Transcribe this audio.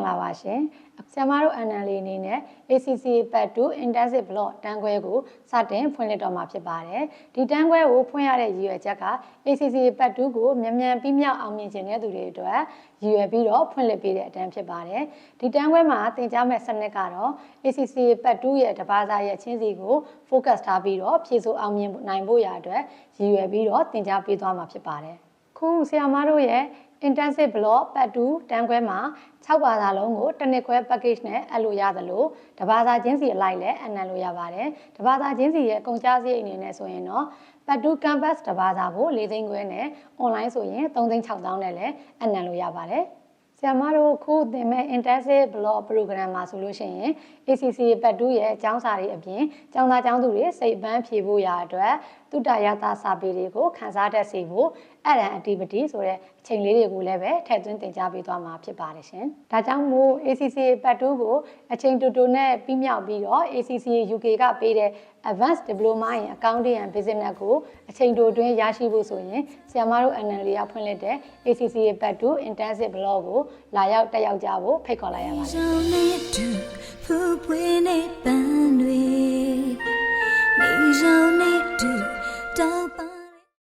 လာပါရှင်ဆရာမတို့ NLA အနေနဲ့ ACCA Part 2 Intensive Block တန်းခွဲကိုစတင်ဖွင့်လှစ်တော့မှာဖြစ်ပါတယ်ဒီတန်းခွဲကိုဖွင့်ရတဲ့ရည်ရွယ်ချက်က ACCA Part 2ကိုမြန်မြန်ပြီးမြောက်အောင်မြင်ခြင်းတဲ့သူတွေအတွက်ရည်ရွယ်ပြီးတော့ဖွင့်လှစ်ပေးတဲ့အတန်းဖြစ်ပါတယ်ဒီတန်းခွဲမှာသင်ကြားမယ့်စနစ်ကတော့ ACCA Part 2ရဲ့တဘာသာရဲ့ချင်းစီကို focus ထားပြီးတော့ဖြည့်ဆို့အောင်မြင်နိုင်ဖို့ရအတွက်ရည်ရွယ်ပြီးတော့သင်ကြားပေးသွားမှာဖြစ်ပါတယ်ခုဆရာမတို့ရဲ့ Intensive Block Part 2တန်းခွဲမှာ6ဘာသာလုံးကိုတစ်နှစ်ခွဲ package နဲ့အပ်လို့ရသလိုတဘာသာချင်းစီအလိုက်လည်းအနံ့လို့ရပါတယ်တဘာသာချင်းစီရဲ့ကုန်ကျစရိတ်အနေနဲ့ဆိုရင်တော့ Part 2 Campus တဘာသာကို4သိန်းခွဲနဲ့ online ဆိုရင်3,600,000နဲ့လည်းအနံ့လို့ရပါတယ်ဆရာမတို့ခုသင်မဲ့ Intensive Block Program မှာဆိုလို့ရှိရင် ACCA Part 2ရဲ့အကြောင်းစာတွေအပြင်ကျောင်းသားကျောင်းသူတွေစိတ်ပန်းဖြေဖို့ရအတွက်တုတ္တရတာစာပေတွေကိုခန်းစားတတ်စေဖို့activity ဆိုတဲ့အချိန်လေးတွေကိုလည်းပဲထည့်သွင်းသင်ကြားပေးသွားမှာဖြစ်ပါတယ်ရှင်။ဒါကြောင့်မို့ ACCA Part 2ကိုအချိန်တူတူနဲ့ပြီးမြောက်ပြီးတော့ ACCA UK ကပေးတဲ့ Advanced Diploma in Accounting and Business ကိုအချိန်တိုအတွင်းရရှိဖို့ဆိုရင်ဆရာမတို့ NLA ကဖွင့်လှစ်တဲ့ ACCA Part 2 Intensive Block ကိုလာရောက်တက်ရောက်ကြဖို့ဖိတ်ခေါ်လိုက်ရပါတယ်